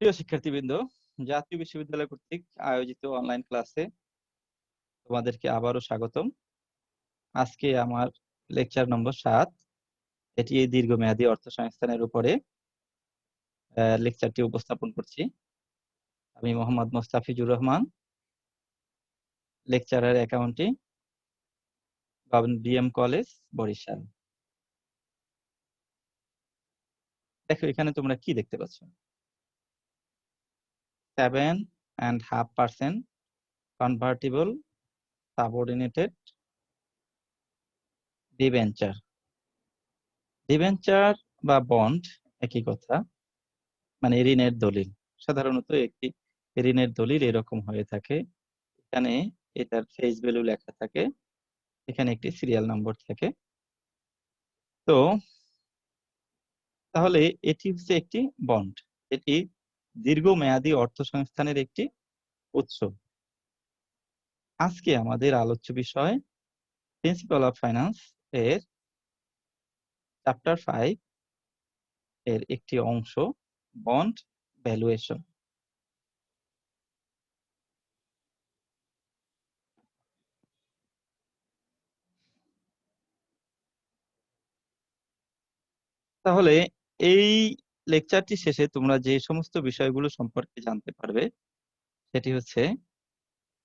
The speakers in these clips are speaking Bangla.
প্রিয় শিক্ষার্থীবৃন্দ, জাতীয় বিশ্ববিদ্যালয় কর্তৃক আয়োজিত অনলাইন ক্লাসে তোমাদেরকে আবারও স্বাগতম। আজকে আমার লেকচার নম্বর 7। এটি এই দীর্ঘমেয়াদী অর্থসংস্থানের উপরে লেকচারটি উপস্থাপন করছি। আমি Mohammad Mostafizur Rahman, lecturer accounting, BM college, Barishal. দেখো এখানে তোমরা কি দেখতে পাচ্ছ? 7.5% কনভার্টিবল সাবঅর্ডিনেটেড ডিবেঞ্চার। ডিবেঞ্চার বা বন্ড একই কথা, মানে ঋণের দলিল। সাধারণত একটি ঋণের দলিল এরকম হয়ে থাকে, এখানে এটার ফেস ভ্যালু লেখা থাকে, এখানে একটি সিরিয়াল নম্বর থাকে। তো তাহলে এটি হচ্ছে একটি বন্ড, এটি দীর্ঘমেয়াদী অর্থসংস্থানের একটি উৎস। আজকে আমাদের আলোচ্য বিষয় প্রিন্সিপাল অফ ফাইন্যান্স এর চ্যাপ্টার 5 এর একটি অংশ, বন্ড ভ্যালুয়েশন। তাহলে এই লেকচারটি শেষে তোমরা যে সমস্ত বিষয়গুলো সম্পর্কে জানতে পারবে সেটি হচ্ছে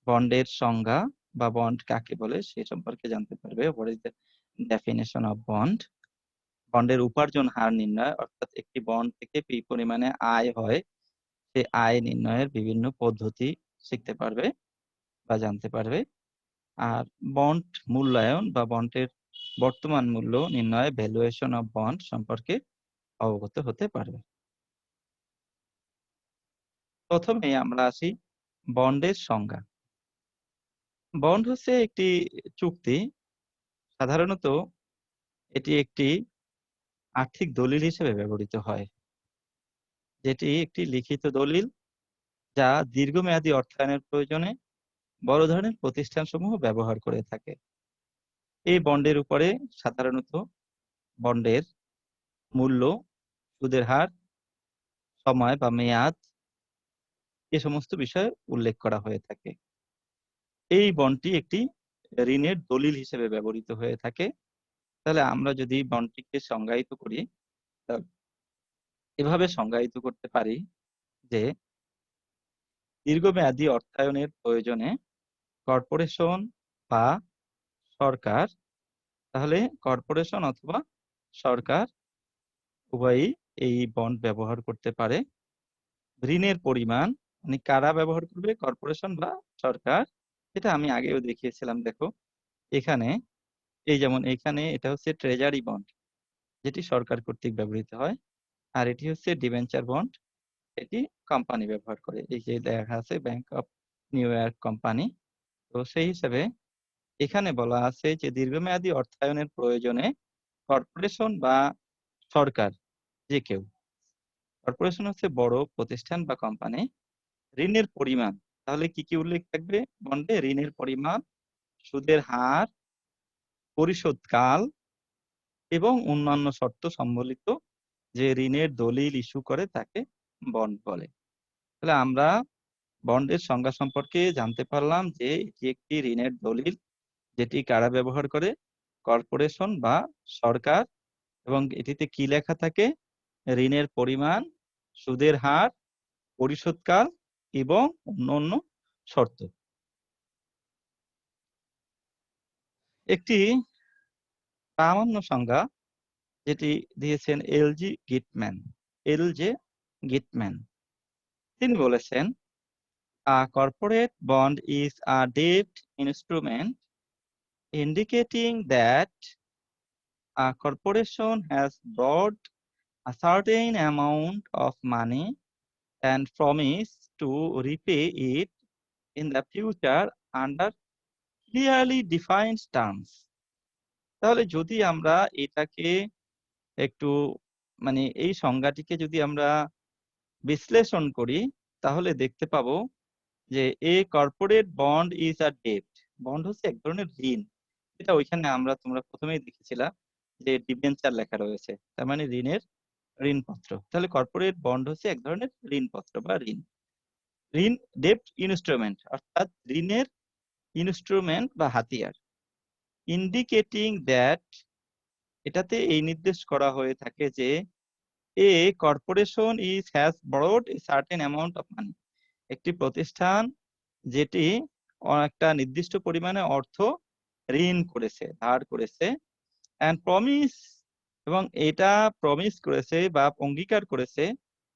বন্ডের সংজ্ঞা বা বন্ড কাকে বলে সে সম্পর্কে জানতে পারবে। What is the definition of bond? বন্ডের উপার্জন হার নির্ণয়, অর্থাৎ একটি বন্ড থেকে কি পরিমাণে আয় হয় সেই আয় নির্ণয়ের বিভিন্ন পদ্ধতি শিখতে পারবে বা জানতে পারবে। আর বন্ড মূল্যায়ন বা বন্ডের বর্তমান মূল্য নির্ণয়, ভ্যালুয়েশন অফ বন্ড সম্পর্কে অবগত হতে পারবে। প্রথমে আমরা আসি বন্ডের সংজ্ঞা। বন্ড হচ্ছে একটি চুক্তি, সাধারণত এটি একটি আর্থিক দলিল হিসেবে ব্যবহৃত হয়, যেটি একটি লিখিত দলিল যা দীর্ঘমেয়াদী অর্থায়নের প্রয়োজনে বড় ধরনের প্রতিষ্ঠানসমূহ ব্যবহার করে থাকে। এই বন্ডের উপরে সাধারণত বন্ডের মূল্য, সুদের হার, সময় বা মেয়াদ এ সমস্ত বিষয় উল্লেখ করা হয়ে থাকে। এই বন্ডটি একটি ঋণের দলিল হিসেবে ব্যবহৃত হয়ে থাকে। তাহলে আমরা যদি বন্ডটিকে সংজ্ঞায়িত করি, এভাবে সংজ্ঞায়িত করতে পারি যে দীর্ঘমেয়াদী অর্থায়নের প্রয়োজনে কর্পোরেশন বা সরকার, তাহলে কর্পোরেশন অথবা সরকার উভয়ই এই বন্ড ব্যবহার করতে পারে। ঋণের পরিমাণ মানে কারা ব্যবহার করবে, কর্পোরেশন বা সরকার, এটা আমি আগেও দেখিয়েছিলাম। দেখো এখানে, এই যেমন এখানে এটা হচ্ছে ট্রেজারি বন্ড, যেটি সরকার কর্তৃক ব্যবহৃত হয়, আর এটি হচ্ছে ডিবেঞ্চার বন্ড, এটি কোম্পানি ব্যবহার করে। এই যে লেখা আছে bank of new York company. তো সেই হিসেবে এখানে বলা আছে যে দীর্ঘমেয়াদী অর্থায়নের প্রয়োজনে কর্পোরেশন বা সরকার, যে কেউ, কর্পোরেশন হচ্ছে বড় প্রতিষ্ঠান বা কোম্পানি, ঋণের পরিমাণ, তাহলে কি কি উল্লেখ থাকবে বন্ডে? ঋণের পরিমাণ, সুদের হার, পরিশোধ কাল এবং অন্যান্য শর্ত সম্বলিত যে ঋণের দলিল ইস্যু করে তাকে বন্ড বলে। তাহলে আমরা বন্ডের সংজ্ঞা সম্পর্কে জানতে পারলাম যে এটি একটি ঋণের দলিল, যেটি কারা ব্যবহার করে? কর্পোরেশন বা সরকার। এবং এটিতে কি লেখা থাকে? ঋণের পরিমাণ, সুদের হার, পরিশোধকাল এবং অন্যান্য শর্ত। একটি প্রামাণ্য সংজ্ঞা যেটি দিয়েছেন এলজি গিটম্যান, এলজে গিটম্যান, তিনি বলেছেন, a corporate bond is a debt instrument indicating that a corporation has borrowed a certain amount of money and promised to repay it in the future under clearly defined terms. তাহলে যদি আমরা এটাকে একটু মানে এই সংজ্ঞাটিকে যদি আমরা বিশ্লেষণ করি, তাহলে দেখতে পাবো যে a corporate bond is a debt. Bond হচ্ছে এক ধরনের ঋণ, এটা ওইখানে তোমরা প্রথমেই দেখেছিলা যে ডিবেঞ্চার লেখা রয়েছে, তার মানে ঋণের ঋণপত্র। তাহলে কর্পোরেট বন্ড হচ্ছে এক ধরনের ঋণপত্র বা ঋণ। ঋণ ডেপ্ট ইনস্ট্রুমেন্ট অর্থাৎ ঋণের ইনস্ট্রুমেন্ট বা হাতিয়ার। ইন্ডিকেটিং দ্যাট এটাতে এই নির্দেশ করা হয়ে থাকে যে a corporation has borrowed a certain amount of money. একটি প্রতিষ্ঠান যেটি একটা নির্দিষ্ট পরিমাণে অর্থ ঋণ করেছে, ধার করেছে, অ্যান্ড প্রমিস এবং এটা প্রমিস করেছে বা অঙ্গীকার করেছে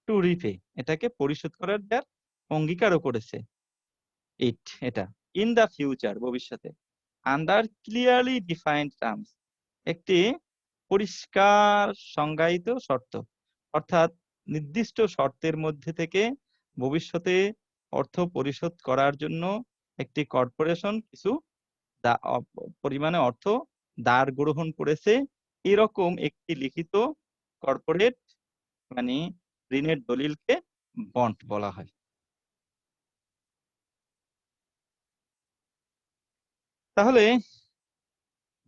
টু রিপে, এটাকে পরিশোধ করার দেওয়ার অঙ্গীকারও করেছে এটা ইন দ্য ফিউচার, ভবিষ্যতে, আন্ডার ক্লিয়ারলি ডিফাইন্ড টার্মস, একটি পরিষ্কার সংজ্ঞায়িত শর্ত, অর্থাৎ নির্দিষ্ট শর্তের মধ্যে থেকে ভবিষ্যতে অর্থ পরিশোধ করার জন্য একটি কর্পোরেশন কিছু পরিমাণে অর্থ ধার গ্রহণ করেছে, এরকম একটি লিখিত কর্পোরেট মানে ঋণের দলিলকে বন্ড বলা হয়। তাহলে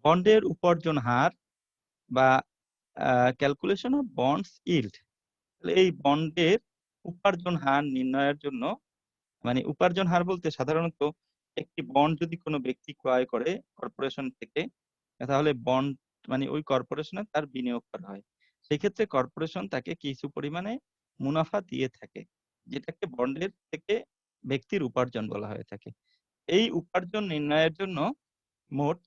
বন্ডের উপার্জন হার বা ক্যালকুলেশন অফ বন্ডস ইল্ড, এই বন্ডের উপার্জন হার নির্ণয়ের জন্য, মানে উপার্জন হার বলতে সাধারণত একটি বন্ড যদি কোনো ব্যক্তি ক্রয় করে কর্পোরেশন থেকে, তাহলে বন্ড মানে ওই কর্পোরেশনে তার বিনিয়োগ করা হয়, সেই ক্ষেত্রে কর্পোরেশন তাকে কিছু পরিমাণে মুনাফা দিয়ে থাকে, যেটাকে বন্ডের থেকে ব্যক্তির উপার্জন বলা হয়ে থাকে। এই উপার্জন নির্ণয়ের জন্য মোট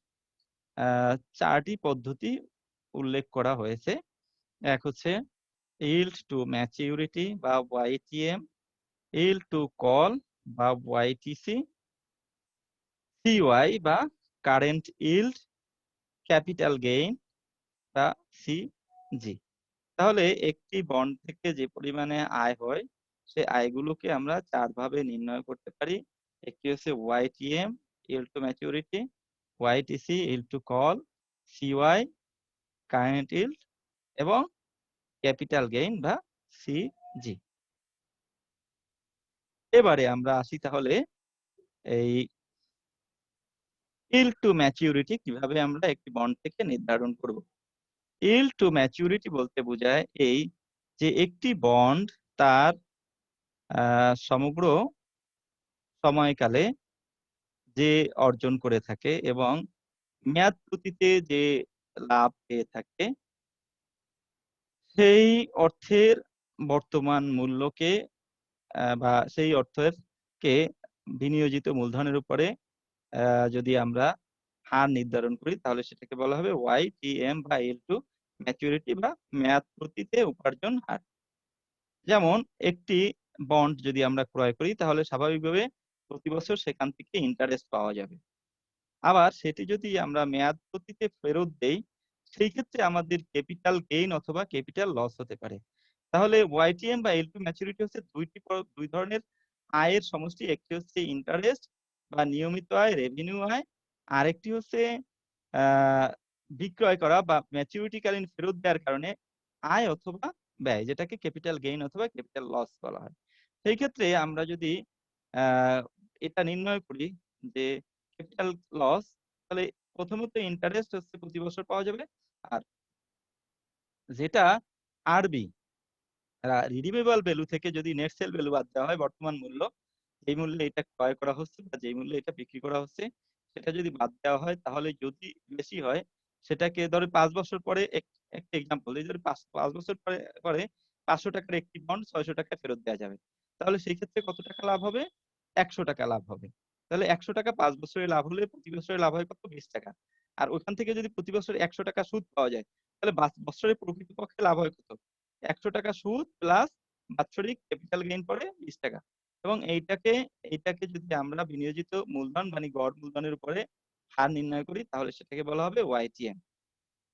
4টি পদ্ধতি উল্লেখ করা হয়েছে। এক হচ্ছে yield to maturity বা YTM, yield to call বা YTC, CY বা কারেন্ট yield, ক্যাপিটাল গেইন বা CG। তাহলে একটি বন্ড থেকে যে পরিমাণে আয় হয় সে আয়গুলোকে আমরা 4 ভাবে নির্ণয় করতে পারি। একটি হচ্ছে YTM, yield to maturity, YTC, yield to call, CY, current yield এবং ক্যাপিটাল গেইন বা CG। এবারে আমরা আসি তাহলে এই yield to maturity কিভাবে আমরা একটি বন্ড থেকে নির্ধারণ করব। yield to maturity বলতে বোঝায় এই যে একটি বন্ড তার সমগ্র সময়কালে যে অর্জন করে থাকে এবং মেয়াদ প্রতিতে যে লাভ পেয়ে থাকে সেই অর্থের বর্তমান মূল্যকে বা সেই অর্থের কে বিনিয়োজিত মূলধনের উপরে যদি আমরা হার নির্ধারণ করি তাহলে সেটাকে বলা হবে YTM বা yield to maturity বা মেয়াদ প্রতিতে উপার্জন হার। যেমন একটি বন্ড যদি আমরা ক্রয় করি তাহলে স্বাভাবিকভাবে প্রতি বছর সেখান থেকে ইন্টারেস্ট পাওয়া যাবে। আবার সেটি যদি আমরা মেয়াদ প্রতিতে ফেরত দেই সেই ক্ষেত্রে আমাদের ক্যাপিটাল গেইন অথবা ক্যাপিটাল লস হতে পারে। তাহলে YTM বা yield to maturity হচ্ছে দুই ধরনের আয়ের সমষ্টি। একটি হচ্ছে ইন্টারেস্ট বা নিয়মিত আয়, রেভিনিউ আয়, আরেকটি হচ্ছে আহ বিক্রয় করা বা ম্যাচুরিটি কালীন ফেরত দেওয়ার কারণে আয় অথবা ব্যয়, যেটাকে ক্যাপিটাল গেইন অথবা ক্যাপিটাল লস বলা হয়। সেই ক্ষেত্রে আমরা যদি আহ এটা নির্ণয় করি যে ক্যাপিটাল লস, তাহলে প্রথমত ইন্টারেস্ট হচ্ছে প্রতি বছর পাওয়া যাবে, আর যেটা আরবি রিডিমেবল ভ্যালু থেকে যদি নেট সেল ভ্যালু বাদ দেওয়া হয়, বর্তমান মূল্য যেই মূল্যে এটা ক্রয় করা হচ্ছে বা যেই মূল্যে এটা বিক্রি করা হচ্ছে সেটা যদি বাদ দেওয়া হয় তাহলে যদি বেশি হয় সেটাকে ধরে 5 বছর পরে একটা এক্সাম্পল এই ধরে 5 বছর পরে পরে 500 টাকার একটি বন্ড 600 টাকায় ফেরত দেওয়া যাবে। তাহলে সেই ক্ষেত্রে কত টাকা লাভ হবে? 100 টাকা লাভ হবে। তাহলে 100 টাকা 5 বছরে লাভ হলে প্রতি বছরে লাভ হয় কত? 20 টাকা। আর ওখান থেকে যদি প্রতি বছর 100 টাকা সুদ পাওয়া যায় তাহলে বছরে প্রকৃতপক্ষে লাভ হয় কত? 100 টাকা সুদ প্লাস বাৎসরিক ক্যাপিটাল গেইন পড়ে 20 টাকা। এবং এইটাকে যদি আমরা বিনিয়োজিত মূলধন মানে গড় মূলধনের উপরে হার নির্ণয় করি তাহলে সেটাকে বলা হবে YTM।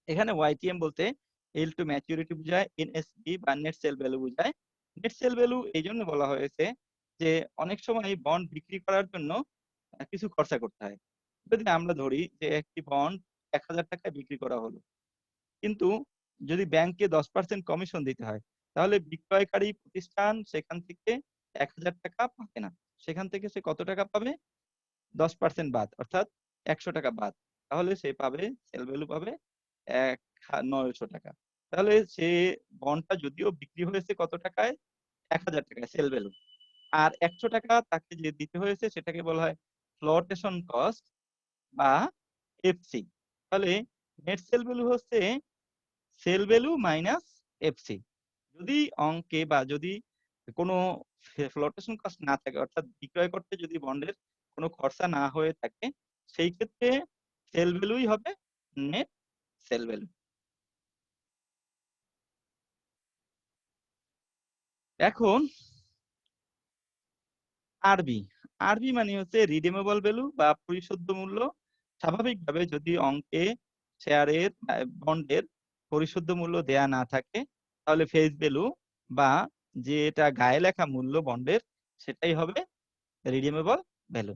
এখানে YTM বলতে yield to maturity বোঝায়, NSV বা নেট সেল ভ্যালু বোঝায়। নেট সেল ভ্যালু এই জন্য বলা হয়েছে যে অনেক সময় বন্ড বিক্রি করার জন্য কিছু খরচা করতে হয়। যদি আমরা ধরি যে একটি বন্ড 1000 টাকায় বিক্রি করা হলো, কিন্তু যদি ব্যাংকে 10% কমিশন দিতে হয় তাহলে বিক্রয়কারী প্রতিষ্ঠান সেখান থেকে 1000 টাকা পাবে না। সেখান থেকে সে কত টাকা পাবে? 10% বাদ, অর্থাৎ 100 টাকা বাদ। তাহলে সে পাবে, সেল ভ্যালু পাবে 900 টাকা। তাহলে সে বন্ডটা যদিও বিক্রি হয়েছে কত টাকায়? ১,০০০ টাকায় সেল ভ্যালু। আর ১০০ টাকা তাকে যে দিতে হয়েছে সেটাকে বলা হয় ফ্লোটেশন কস্ট বা এফসি। তাহলে নেট সেল ভ্যালু হচ্ছে সেল ভ্যালু মাইনাস এফসি। যদি অঙ্কে বা যদি কোনো ফ্লোটেশন কস্ট না থাকে, অর্থাৎ বিক্রয় করতে যদি বন্ডের কোনো খরচা না হয়ে থাকে, সেই ক্ষেত্রে সেল ভ্যালুই হবে নেট সেল ভ্যালু। এখন আরবি। আরবি মানে হচ্ছে রিডিমেবল ভ্যালু বা পরিশোধ্য মূল্য। স্বাভাবিকভাবে যদি অঙ্কে শেয়ারের বন্ডের পরিশোধ্য মূল্য দেয়া না থাকে, তাহলে ফেস ভ্যালু বা যেটা গায়ে লেখা মূল্য বন্ডের সেটাই হবে রিডিমেবল ভ্যালু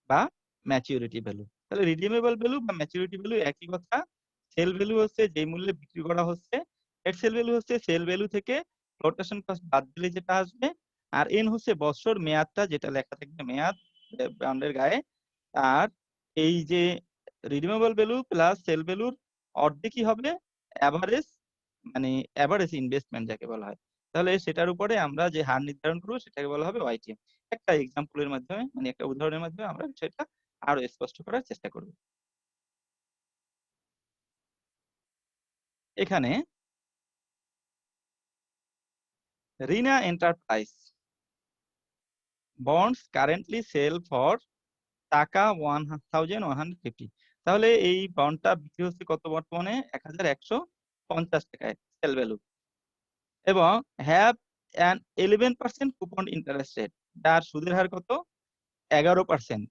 বা ম্যাচুরিটি ভ্যালু। তাহলে রিডিমেবল ভ্যালু বা ম্যাচুরিটি ভ্যালু একই কথা। সেল ভ্যালু হচ্ছে যে মূল্যে বিক্রি করা হচ্ছে। নেট সেল ভ্যালু হচ্ছে সেল ভ্যালু থেকে ফ্লোটেশন কস্ট বাদ দিলে যেটা আসবে। আর এন হচ্ছে বছর মেয়াদটা যেটা লেখা থাকবে মেয়াদ বন্ডের গায়ে। আর এই যে রিডিমেবল ভ্যালু প্লাস সেল ভ্যালুর অর্ধেকই হবে এভারেজ, মানে এভারেজ ইনভেস্টমেন্ট যাকে বলা হয়। তাহলে সেটার উপরে আমরা যে হার নির্ধারণ করব সেটাকে বলা হবে ওয়াইটিএম। একটা এক্সাম্পলের মাধ্যমে, মানে একটা উদাহরণের মাধ্যমে আমরা বিষয়টা আরো স্পষ্ট করার চেষ্টা করব। এখানে Reena enterprise bonds currently sell for taka 1150। তাহলে এই বন্ডটা বিক্রি হচ্ছে কত বর্তমানে? 1150 টাকায় সেল ভ্যালু, এবং have an 11% coupon interest rate. যার সুদের হার কত? 11%।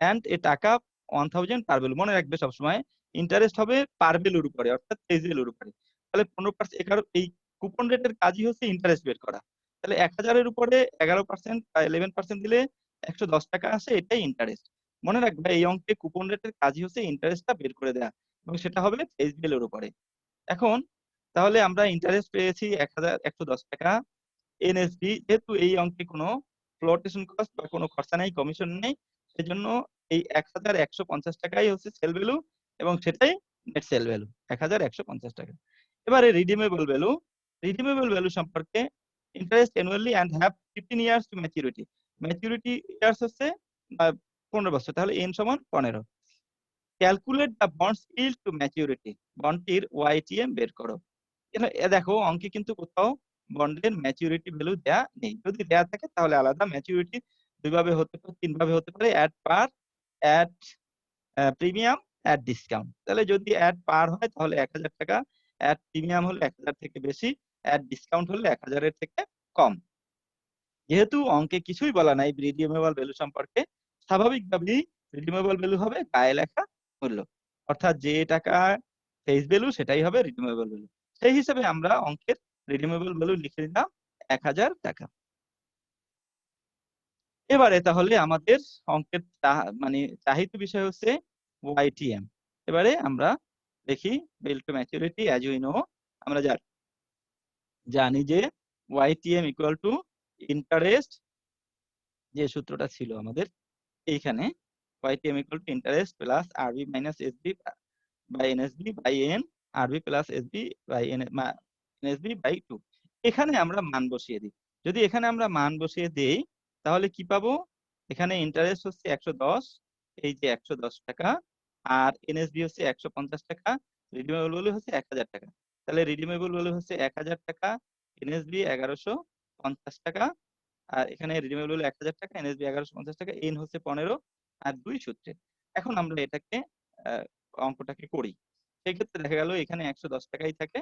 অ্যান্ড এ টাকা 1000 পার ভ্যালু। মনে রাখবে সবসময় ইন্টারেস্ট হবে পার ভ্যালুর উপরে, অর্থাৎ ফেস ভ্যালুর উপরে। তাহলে 15% এই কুপন রেটের কাজই হচ্ছে ইন্টারেস্ট বের করা। তাহলে 1000 এর উপরে 11% বা 11% দিলে 110 টাকা আসে, এটাই ইন্টারেস্ট। মনে রাখবে এই অঙ্কে কুপন রেটের কাজই হচ্ছে ইন্টারেস্টটা বের করে দেয়া, এবং সেটা হবে ফেস ভ্যালুর উপরে। এখন তাহলে আমরা ইন্টারেস্ট পেয়েছি 110 টাকা। এনএসডি যেহেতু এই অঙ্কে কোনো ফ্লোটেশন কস্ট বা কোনো খরচা নেই, কমিশন নেই, সেজন্য এই 1150 টাকাই হচ্ছে সেল ভ্যালু, এবং সেটাই নেট সেল ভ্যালু 1150 টাকা। এবারে রিডিমেবল ভ্যালু। রিডিমেবল ভ্যালু সম্পর্কে interest annually and have 15 years to maturity. Maturity years হচ্ছে 15 বছর, তাহলে এন সমান 15। Calculate the bonds yield to maturity. বন্ডটির ওয়াইটিএম বের করো। দেখো অঙ্কে কিন্তু কোথাও বন্ডের ম্যাচুরিটি ভ্যালু দেয়া নেই। যদি দেয়া থাকে তাহলে আলাদা। ম্যাচুরিটি দুই ভাবে হতে পারে, তিন ভাবে হতে পারে: at per, at premium, at discount. তাহলে যদি অ্যাট পার হয় তাহলে 1000 টাকা, অ্যাট প্রিমিয়াম হলে 1000 থেকে বেশি, অ্যাট ডিসকাউন্ট হলে 1000 এর থেকে কম। যেহেতু অঙ্কে কিছুই বলা নাই রিডিমেবল ভ্যালু সম্পর্কে, স্বাভাবিকভাবেই রিডিমেবল ভ্যালু হবে গায়ে লেখা মূল্য, অর্থাৎ যে টাকা ফেস ভ্যালু সেটাই হবে রিডিমেবল ভ্যালু। সেই হিসেবে আমরা অঙ্কের রিডিমেবল ভ্যালু লিখে দিলাম 1000 টাকা। এবারে তাহলে আমাদের অঙ্কের মানে চাহিত বিষয় হচ্ছে ওয়াইটিএম। এবারে আমরা দেখি bill to maturity as we know. আমরা জানি যে ওয়াইটিএম ইকুয়াল টু ইন্টারেস্ট, যে সূত্রটা ছিল আমাদের এইখানে, YTM equal to interest plus RB minus SB by NSB by n, RB plus SB by NSB by 2। এখানে আমরা মান বসিয়ে দিই। যদি এখানে আমরা মান বসিয়ে দেই তাহলে কি পাবো? এখানে ইন্টারেস্ট হচ্ছে 110, এই যে 110 টাকা, আর এনএসবি হচ্ছে 150 টাকা, রিডিমেবল ভ্যালু হচ্ছে 1000 টাকা। তাহলে রিডিমেবল ভ্যালু হচ্ছে 1000 টাকা, এনএসবি 1150 টাকা, আর এখানে রিডিমেবল ভ্যালু 1000 টাকা, এনএসবি 1150 টাকা, এন হচ্ছে 15, আর 2 সূত্রে। এখন আমরা এটাকে অঙ্কটাকে করি। সেক্ষেত্রে দেখা গেল এখানে 110 টাকাই থাকে,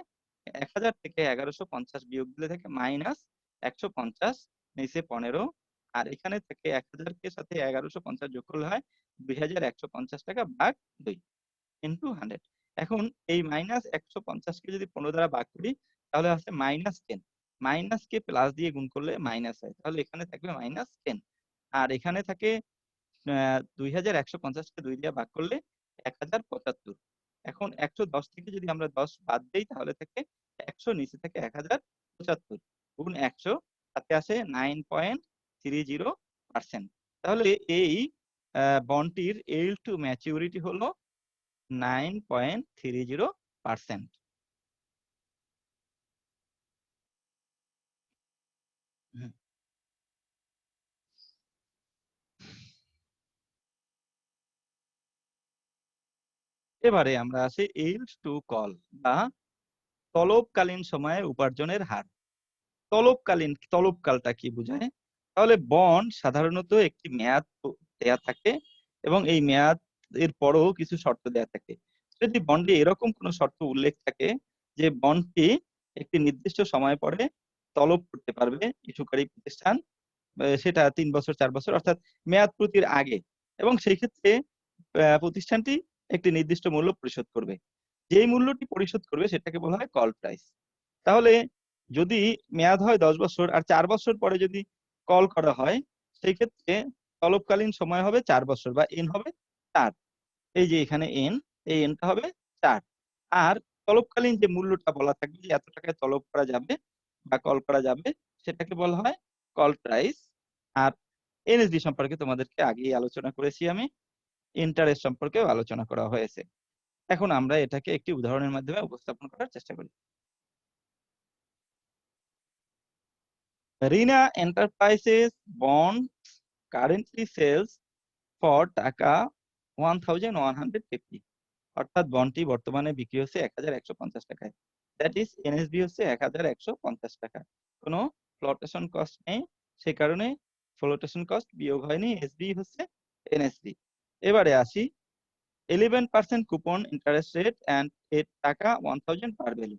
1000 থেকে 1150 বিয়োগ দিলে থাকে মাইনাস 150, নিচে 15, আর এখানে থেকে 1000 কে সাথে 1150 যোগ করলে হয় 2150 টাকা ভাগ 2 ইন্টু 100। এখন এই মাইনাস 150 কে যদি 15 দ্বারা ভাগ করি তাহলে আসছে -10। মাইনাস কে প্লাস দিয়ে গুণ করলে মাইনাস হয়, তাহলে এখানে থাকবে -10। আর এখানে থাকে 2150 কে 2 দিয়ে ভাগ করলে 1075। এখন 110 থেকে যদি আমরা 10 বাদ দেই তাহলে থাকে 100, নিচে থাকে 1075 গুণ 100, তাতে আসে 9.30%। তাহলে এই বন্ডটির এইল্ড টু ম্যাচিউরিটি হলো 9.30%। পার্সেন্ট। এবারে আমরা আসি ইল্ড টু কল বা তলবকালীন সময়ে উপার্জনের হার। তলবকালটা কি বোঝায়? তাহলে বন্ড সাধারণত একটি মেয়াদ দেয়া থাকে এবং এই মেয়াদ এর পরও কিছু শর্ত দেয়া থাকে। যদি বন্ডে এরকম কোনো শর্ত উল্লেখ থাকে যে বন্ডটি একটি নির্দিষ্ট সময় পরে তলব করতে পারবে ইস্যুকারী প্রতিষ্ঠান, সেটা ৩ বছর ৪ বছর অর্থাৎ মেয়াদ পূর্তির আগে, এবং সেই ক্ষেত্রে প্রতিষ্ঠানটি একটি নির্দিষ্ট মূল্য পরিশোধ করবে। যেই মূল্যটি পরিশোধ করবে সেটাকে বলা হয় কল প্রাইস। তাহলে যদি মেয়াদ হয় ১০ বছর আর ৪ বছর পরে যদি কল করা হয়, সেই ক্ষেত্রে তলবকালীন সময় হবে ৪ বছর বা এন হবে ৪। এই যে এখানে এন, এই এনটা হবে ৪। আর তলবকালীন যে মূল্যটা বলা থাকবে যে এত টাকায় তলব করা যাবে বা কল করা যাবে, সেটাকে বলা হয় কল প্রাইস। আর এনএসডি সম্পর্কে তোমাদেরকে আগেই আলোচনা করেছি আমি। ইন্টারেস্ট সম্পর্কেও আলোচনা করা হয়েছে। এখন আমরা এটাকে একটি উদাহরণের মাধ্যমে উপস্থাপন করার চেষ্টা করি। Reena enterprises bond currently sells for taka 1150, অর্থাৎ বন্ডটি বর্তমানে বিক্রি হচ্ছে 1150 টাকায়। দ্যাট ইজ এনএসবি হচ্ছে 1150 টাকা। কোনো ফ্লোটেশন কস্ট নেই, সে কারণে ফ্লোটেশন কস্ট বিয়োগ হয়নি, এসবি হচ্ছে এনএসবি। এবারে আসি 11% কুপন ইন্টারেস্ট রেট অ্যান্ড এর টাকা 1000 পার ভ্যালু।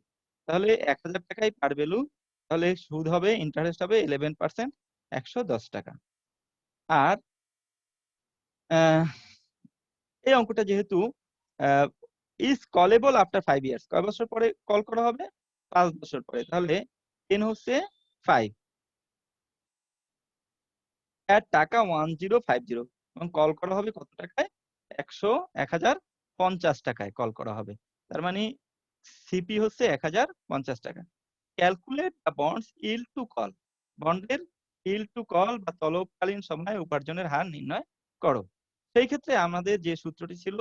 তাহলে 1000 টাকায় পার ভ্যালু, তাহলে সুদ হবে, ইন্টারেস্ট হবে 11%, 110 টাকা। আর এই অঙ্কটা যেহেতু ইজ কলেবল আফটার 5 ইয়ার্স, কয় বছর পরে কল করা হবে? 5 বছর পরে। তাহলে 10 হচ্ছে 5 এর টাকা 1050, এবং কল করা হবে কত টাকায়? 1050 টাকায় কল করা হবে। তার মানে সিপি হচ্ছে 1050 টাকা। Calculate the bonds yield to call, বন্ডের ইল্ড টু কল বা তলবকালীন সময়ে উপার্জনের হার নির্ণয় করো। সেই ক্ষেত্রে আমাদের যে সূত্রটি ছিল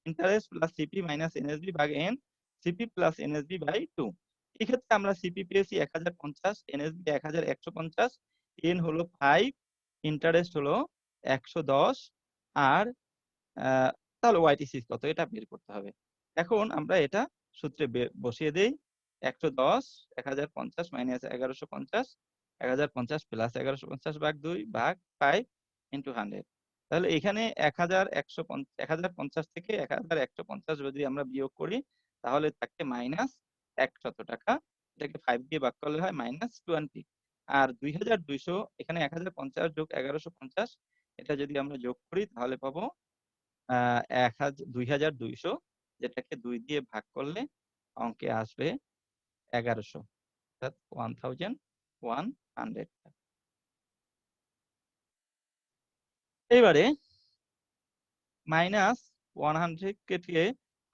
interest plus CP minus NSB ভাগ n, CP plus NSB by 2। এই ক্ষেত্রে আমরা সিপি পেয়েছি 1050, এনএসবি 1150, এন হলো 5, ইন্টারেস্ট হলো 110, আর তাহলে ওয়াইটিসি কত এটা বের করতে হবে। এখন আমরা এটা সূত্রে বসিয়ে দেই। 110, 1050 মাইনাস 1150, 1050 প্লাস 1150 ভাগ 2 ভাগ 5 ইন্টু 100। তাহলে এখানে 1050 থেকে 1150 যদি আমরা বিয়োগ করি, তাহলে থাকে মাইনাস 100 টাকা। এটাকে 5 দিয়ে ভাগ করলে হয় মাইনাস 20। আর 2200, এখানে 1050 যোগ 1150, এটা যদি আমরা যোগ করি তাহলে পাবো 2200, যেটাকে 2 দিয়ে ভাগ করলে অঙ্কে আসবে 1100, অর্থাৎ 1100। এবারে মাইনাস 100 কে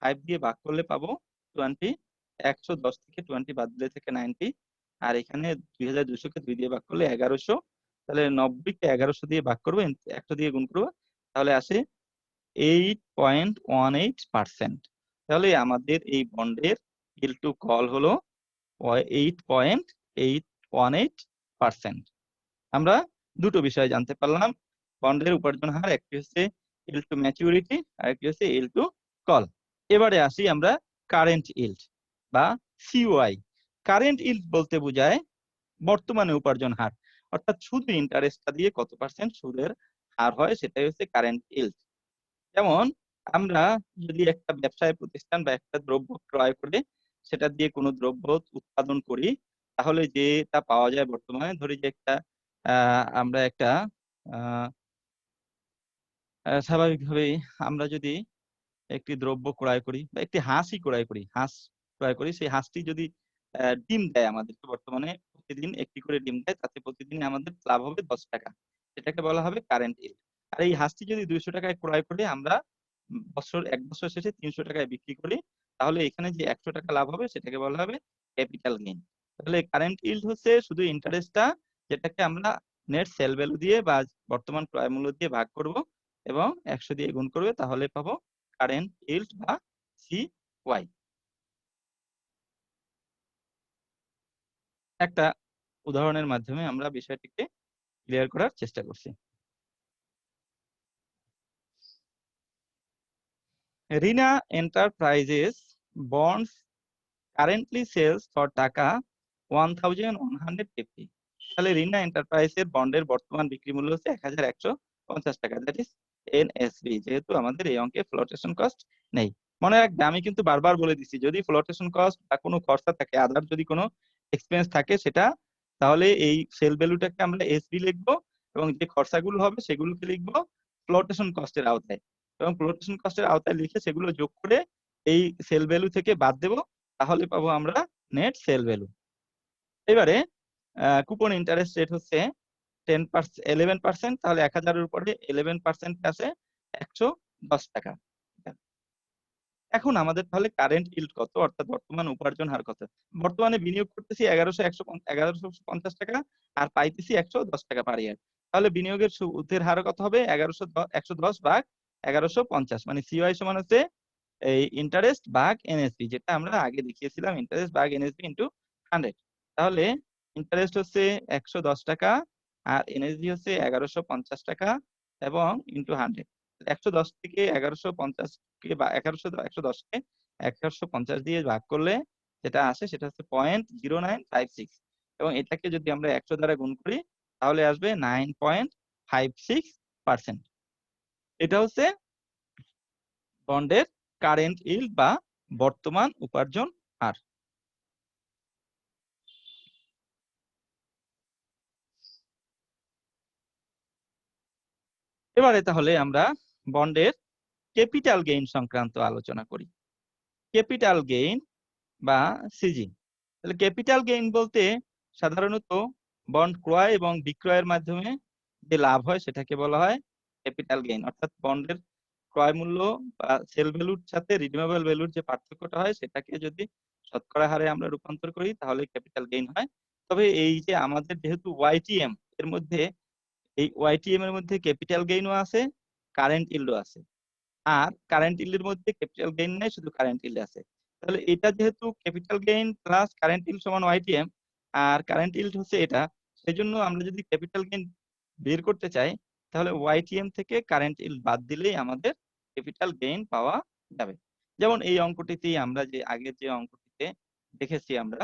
5 দিয়ে ভাগ করলে পাবো 20, 110 থেকে 20 বাদ দিলে থেকে 90, আর এখানে 2200 কে 2 দিয়ে ভাগ করলে 1100, তাহলে 90 কে 1100 দিয়ে ভাগ করবো, 100 দিয়ে গুণ করবো, তাহলে আসে 8.18%। তাহলে আমাদের এই বন্ডের ইল্ড টু কল হলো 8.818%। আমরা দুটো বিষয় জানতে পারলাম বন্ডের উপার্জন হার, একটি হচ্ছে ইল্ড টু ম্যাচুরিটি আর একটি হচ্ছে ইল্ড টু কল। এবারে আসি আমরা কারেন্ট ইল্ড বা সিওআই। কারেন্ট ইল্ড বলতে বোঝায় বর্তমানে উপার্জন হার, অর্থাৎ শুধু ইন্টারেস্টটা দিয়ে কত পার্সেন্ট সুদের হার হয় সেটাই হচ্ছে কারেন্ট ইল্ড। যেমন আমরা যদি একটা ব্যবসায় প্রতিষ্ঠান বা একটা দ্রব্য ক্রয় করে সেটা দিয়ে কোনো দ্রব্য উৎপাদন করি, তাহলে যেটা পাওয়া যায় বর্তমানে, ধরি যে একটা আমরা একটা স্বাভাবিকভাবেই আমরা যদি একটি দ্রব্য ক্রয় করি বা একটি হাঁসই ক্রয় করি, হাঁস ক্রয় করি, সেই হাঁসটি যদি ডিম দেয় আমাদেরকে, বর্তমানে প্রতিদিন একটি করে ডিম দেয়, তাতে প্রতিদিন আমাদের লাভ হবে 10 টাকা, সেটাকে বলা হবে কারেন্ট ইল্ড। আর এই হাঁসটি যদি 200 টাকায় ক্রয় করে আমরা এক বছর শেষে 300 টাকায় বিক্রি করি, তাহলে এখানে যে 100 টাকা লাভ হবে সেটাকে বলা হবে ক্যাপিটাল গেইন। তাহলে কারেন্ট ইল্ড হচ্ছে শুধু ইন্টারেস্টটা, যেটাকে আমরা নেট সেল ভ্যালু দিয়ে বা বর্তমান ক্রয় মূল্য দিয়ে ভাগ করব এবং 100 দিয়ে গুণ করবে, তাহলে পাবো কারেন্ট ইল্ড বা সিওয়াই। একটা উদাহরণের মাধ্যমে আমরা বিষয়টিকে ক্লিয়ার করার চেষ্টা করছি। Reena enterprises bonds currently sells for taka 1150। তাহলে রিনা এন্টারপ্রাইজের বন্ডের বর্তমান বিক্রি মূল্য হচ্ছে 1150 টাকা, দ্যাট ইজ এনএসবি। যেহেতু আমাদের এই অঙ্কে ফ্লোটেশন কস্ট নেই, মনে রাখবে আমি কিন্তু বারবার বলে দিচ্ছি, যদি ফ্লোটেশন কস্ট বা কোনো খরচা থাকে, আদার যদি কোনো এক্সপেন্স থাকে সেটা, তাহলে এই সেল ভ্যালুটাকে আমরা এসবি লিখবো এবং যে খরচাগুলো হবে সেগুলোকে লিখবো ফ্লোটেশন কস্টের আওতায়, এবং ফ্লোটেশন কস্টের আওতায় লিখে সেগুলো যোগ করে এই সেল ভ্যালু থেকে বাদ দেবো, তাহলে পাবো আমরা নেট সেল ভ্যালু। এবারে কুপন ইন্টারেস্ট রেট হচ্ছে 11%, তাহলে 1000-এর উপরে 11% আছে 110 টাকা। এখন আমাদের তাহলে কারেন্ট ইল্ড কত, অর্থাৎ বর্তমান উপার্জন হার কত? বর্তমানে বিনিয়োগ করতেছি 1150 টাকা আর পাইতেছি 110 টাকা পার ইয়ার। তাহলে বিনিয়োগের সুদের হার কত হবে? 110 ভাগ 1150, মানে সিওআই সমান হচ্ছে এই ইন্টারেস্ট ভাগ এনএসপি, যেটা আমরা আগে দেখিয়েছিলাম, ইন্টারেস্ট ভাগ এনএসপি ইন্টু 100। তাহলে ইন্টারেস্ট হচ্ছে 110 টাকা আর এনএসপি হচ্ছে 1150 টাকা এবং ইন্টু 100। 110 থেকে 1150 কে বা 110 কে 1150 দিয়ে ভাগ করলে যেটা আসে সেটা হচ্ছে 0.0956, এবং এটাকে যদি আমরা 100 দ্বারা গুণ করি তাহলে আসবে 9.56%। এটা হচ্ছে বন্ডের কারেন্ট ইল্ড বা বর্তমান উপার্জন হার। এবারে তাহলে আমরা বন্ডের ক্যাপিটাল গেইন সংক্রান্ত আলোচনা করি। ক্যাপিটাল গেইন বা সিজি। তাহলে ক্যাপিটাল গেইন বলতে সাধারণত বন্ড ক্রয় এবং বিক্রয়ের মাধ্যমে যে লাভ হয় সেটাকে বলা হয় ক্যাপিটাল গেইন, অর্থাৎ বন্ডের ক্রয় মূল্য বা সেল ভ্যালুর সাথে রিডিমেবল ভ্যালুর যে পার্থক্যটা হয় সেটাকে যদি শতকরা হারে আমরা রূপান্তর করি তাহলে ক্যাপিটাল গেইন হয়। তবে এই যে আমাদের যেহেতু ওয়াইটিএম এর মধ্যে, এই ওয়াইটিএম এর মধ্যে ক্যাপিটাল গেইনও আছে, কারেন্ট ইল্ডও আছে, আর কারেন্ট ইল্ডের মধ্যে ক্যাপিটাল গেইন নাই, শুধু কারেন্ট ইল্ড আছে। তাহলে এটা যেহেতু capital gain plus current yield সমান ওয়াইটিএম আর কারেন্ট ইল্ড হচ্ছে এটা, সেজন্য আমরা যদি ক্যাপিটাল গেইন বের করতে চাই তাহলে ওয়াইটিএম থেকে কারেন্ট ইল্ড বাদ দিলেই আমাদের ক্যাপিটাল গেইন পাওয়া যাবে। যেমন এই অঙ্কটিতেই আমরা যে আগের যে অঙ্কটিতে দেখেছি আমরা,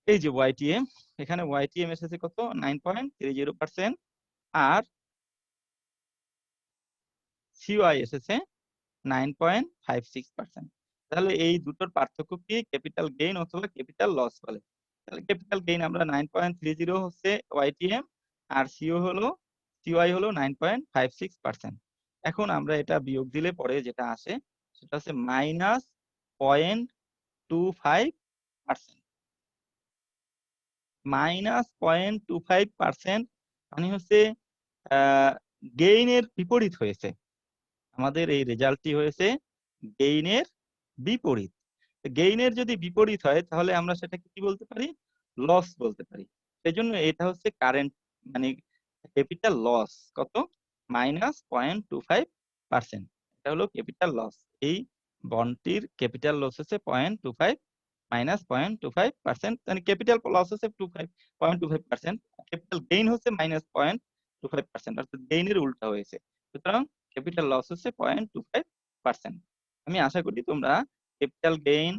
এই যে ওয়াইটিএম, এখানে ওয়াইটিএম এসেছে কত? 9.30%, আর সিওআই এসেছে 9.56%। তাহলে এই দুটোর পার্থক্য কি? ক্যাপিটাল গেইন অথবা ক্যাপিটাল লস বলে। তাহলে ক্যাপিটাল গেইন আমরা 9.30 হচ্ছে ওয়াইটিএম, আর সিওআই হলো 9.56%। এখন আমরা এটা বিয়োগ দিলে পরে যেটা আসে সেটা হচ্ছে -0.25%। -0.25% মানে হচ্ছে গেইনের বিপরীত হয়েছে। আমাদের এই রেজাল্টটি হয়েছে গেইনের বিপরীত। গেইনের যদি বিপরীত হয় তাহলে আমরা সেটাকে কি বলতে পারি? লস বলতে পারি। সেজন্য এটা হচ্ছে কারেন্ট, মানে ক্যাপিটাল লস কত? -0.25%। এটা হলো ক্যাপিটাল লস। এই বন্ডটির ক্যাপিটাল লস হচ্ছে 0.25 -0.25%, মানে ক্যাপিটাল লস হচ্ছে 0.25%, ক্যাপিটাল গেইন হচ্ছে -0.25%, অর্থাৎ গেইনের উল্টা হয়েছে। সুতরাং ক্যাপিটাল লস হচ্ছে 0.25%। আমি আশা করি তোমরা ক্যাপিটাল গেইন,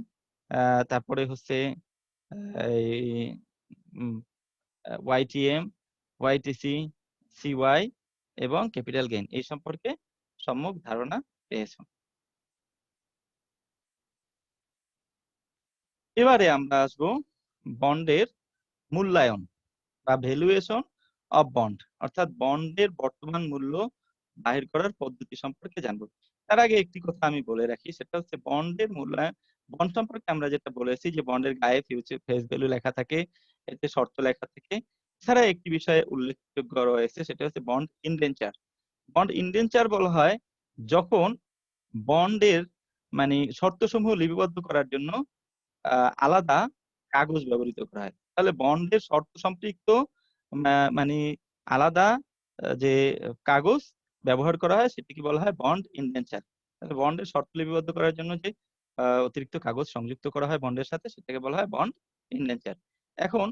তারপরে হচ্ছে এই ওয়াইটিএম, ওয়াইটিসি, সিওয়াই এবং ক্যাপিটাল গেইন এই সম্পর্কে সম্যক ধারণা পেয়েছো। এবারে আমরা আসবো বন্ডের মূল্যায়ন বা ভ্যালুয়েশন অফ বন্ড, অর্থাৎ বন্ডের বর্তমান মূল্য বাহির করার পদ্ধতি সম্পর্কে জানবো। তার আগে একটি কথা আমি বলে রাখি, সেটা হচ্ছে বন্ডের মূল্যায়ন। বন্ড সম্পর্কে আমরা যেটা বলেছি যে বন্ডের গায়ে ফিউচার ফেস ভ্যালু লেখা থাকে, এতে শর্ত লেখা থাকে। এছাড়া একটি বিষয়ে উল্লেখযোগ্য রয়েছে, সেটা হচ্ছে বন্ড ইনডেঞ্চার। বন্ড ইনডেঞ্চার বলা হয় যখন বন্ডের মানে শর্তসমূহ লিপিবদ্ধ করার জন্য আলাদা কাগজ ব্যবহৃত করা হয়। তাহলে বন্ডের শর্ত সম্পৃক্ত মানে আলাদা যে কাগজ ব্যবহার করা হয় সেটিকে বলা হয় বন্ড ইনডেঞ্চার। তাহলে বন্ডের শর্ত লিপিবদ্ধ করার জন্য যে অতিরিক্ত কাগজ সংযুক্ত করা হয় বন্ডের সাথে সেটাকে বলা হয় বন্ড ইনডেঞ্চার। এখন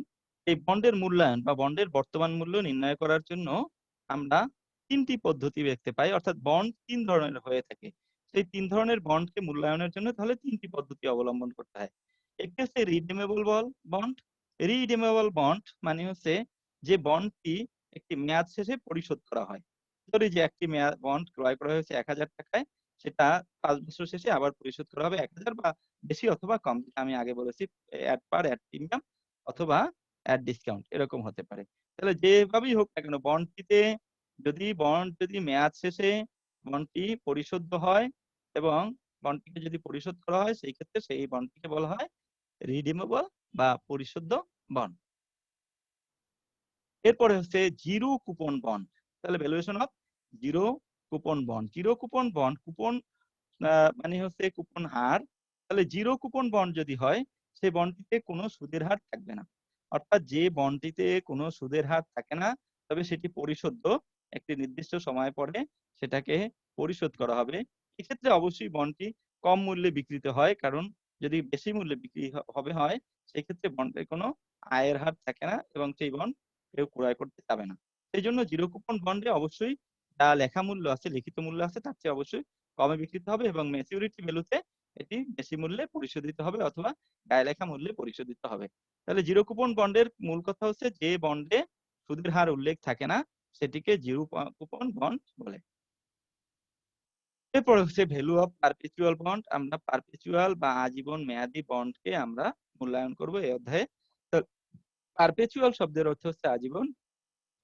এই বন্ডের মূল্যায়ন বা বন্ডের বর্তমান মূল্য নির্ণয় করার জন্য আমরা 3টি পদ্ধতি দেখতে পাই, অর্থাৎ বন্ড 3 ধরনের হয়ে থাকে। সেই 3 ধরনের বন্ডকে মূল্যায়নের জন্য তাহলে 3টি পদ্ধতি অবলম্বন করতে হয়। একটি হচ্ছে রিডিমেবল বন্ড। রিডিমেবল বন্ড মানে হচ্ছে যে বন্ডটি একটি মেয়াদ শেষে পরিশোধ করা হয়। ধরি যে একটি বন্ড ক্রয় করা হয়েছে 1000 টাকায়, সেটা 5 বছর শেষে আবার পরিশোধ করা হবে 1000 বা বেশি অথবা কম, যেটা আমি আগে বলেছি অ্যাট পার, অ্যাট প্রিমিয়াম অথবা অ্যাট ডিসকাউন্ট এরকম হতে পারে। তাহলে যেভাবেই হোক না কেন যদি মেয়াদ শেষে বন্ডটি পরিশোধ্য হয় এবং বন্ডটিকে যদি পরিশোধ করা হয় সেই ক্ষেত্রে সেই বন্ডটিকে বলা হয় রিডিমেবল বা পরিশোধ্য বন্ড। এরপরে হচ্ছে জিরো কুপন বন্ড। তাহলে valuation of zero coupon bond. Zero coupon bond, coupon মানে হচ্ছে কুপন হার। তাহলে জিরো কুপন বন্ড যদি হয় সেই বন্ডটিতে কোনো সুদের হার থাকবে না। অর্থাৎ যে বন্ডটিতে কোনো সুদের হার থাকে না, তবে সেটি পরিশোধ্য, একটি নির্দিষ্ট সময় পরে সেটাকে পরিশোধ করা হবে। এক্ষেত্রে অবশ্যই বন্ডটি কম মূল্যে বিক্রিত হয়, কারণ যদি বেশি মূল্যে বিক্রি হয় সেই ক্ষেত্রে বন্ডের কোনো আয়ের হার থাকে না এবং সেই বন্ড কেউ ক্রয় করতে যাবে না। সেই জন্য জিরো কুপন বন্ডে অবশ্যই যা লেখা মূল্য আছে, লিখিত মূল্য আছে, তার চেয়ে অবশ্যই কমে বিক্রিত হবে এবং ম্যাচিউরিটি ভ্যালুতে এটি বেশি মূল্যে পরিশোধিত হবে অথবা গায়ে লেখা মূল্যে পরিশোধিত হবে। তাহলে জিরো কুপন বন্ডের মূল কথা হচ্ছে যে বন্ডে সুদের হার উল্লেখ থাকে না সেটিকে জিরো কুপন বন্ড বলে। এরপর হচ্ছে ভ্যালু অফ পারপেচুয়াল বন্ড। আমরা পারপেচুয়াল বা আজীবন মেয়াদী বন্ডকে আমরা মূল্যায়ন করব এই অধ্যায়ে। তো পারপেচুয়াল শব্দের অর্থ হচ্ছে আজীবন,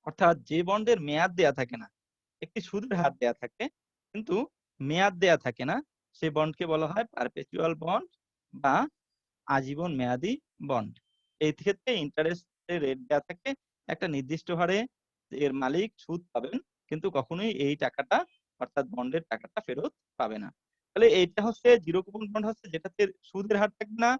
অর্থাৎ যে বন্ডের মেয়াদ দেয়া থাকে না, একটি সুদের হার দেয়া থাকে কিন্তু মেয়াদ দেয়া থাকে না, সেই বন্ডকে বলা হয় পারপেচুয়াল বন্ড বা আজীবন মেয়াদী বন্ড। এই ক্ষেত্রে ইন্টারেস্টের রেট দেয়া থাকে, একটা নির্দিষ্ট হারে এর মালিক সুদ পাবেন, কিন্তু কখনোই এই টাকাটা অর্থাৎ বন্ডের টাকাটা ফেরত পাবে না। তাহলে এইটা হচ্ছে জিরো কুপন বন্ড, হচ্ছে যেটাতে সুদের হার থাকবে না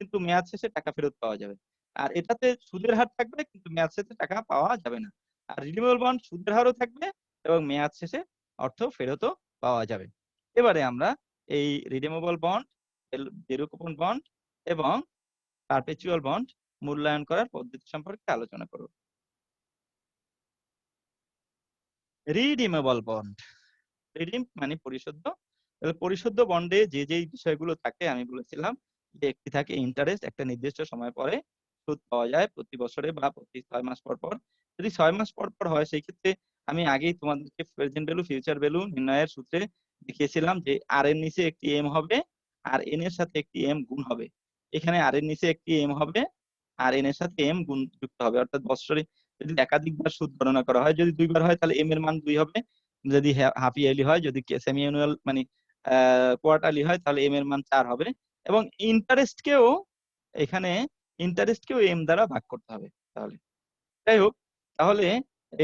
কিন্তু মেয়াদ শেষে টাকা ফেরত পাওয়া যাবে। আর এটাতে সুদের হার থাকবে কিন্তু মেয়াদ শেষে টাকা পাওয়া যাবে না। আর রিনিউয়েবল বন্ড সুদের হারও থাকবে এবং মেয়াদ শেষে অর্থ ফেরতও পাওয়া যাবে। এবারে আমরা এই redeemable bond, zero coupon bond এবং পারপেচুয়াল বন্ড মূল্যায়ন করার পদ্ধতি সম্পর্কে আলোচনা করব। রিডিমেবল বন্ড, রিডিম মানে পরিশোধ্য। পরিশোধ্য বন্ডে যে যেই বিষয়গুলো থাকে আমি বলেছিলাম যে একটি থাকে ইন্টারেস্ট, একটা নির্দিষ্ট সময় পরে সুদ পাওয়া যায় প্রতি বছরে বা প্রতি 6 মাস পর পর। যদি 6 মাস পর পর হয় সেই ক্ষেত্রে আমি আগেই তোমাদেরকে প্রেজেন্ট ভ্যালু ফিউচার ভ্যালু নির্ণয়ের সূত্রে দেখিয়েছিলাম যে আর এর নিচে একটি এম হবে আর এন এর সাথে একটি এম গুণ হবে। এখানে আর এর নিচে একটি এম হবে আর এন এর সাথে এম গুণ যুক্ত হবে, অর্থাৎ বছরে যদি একাধিকবার সুদ গণনা করা হয়, যদি 2 বার হয় তাহলে এম এর মান 2 হবে, যদি হাফ ইয়ারলি হয়, যদি সেমি অ্যানুয়াল মানে কোয়ার্টারলি হয় তাহলে এম এর মান 4 হবে এবং ইন্টারেস্টকেও এখানে ইন্টারেস্টকেও এম দ্বারা ভাগ করতে হবে। তাহলে যাই হোক, তাহলে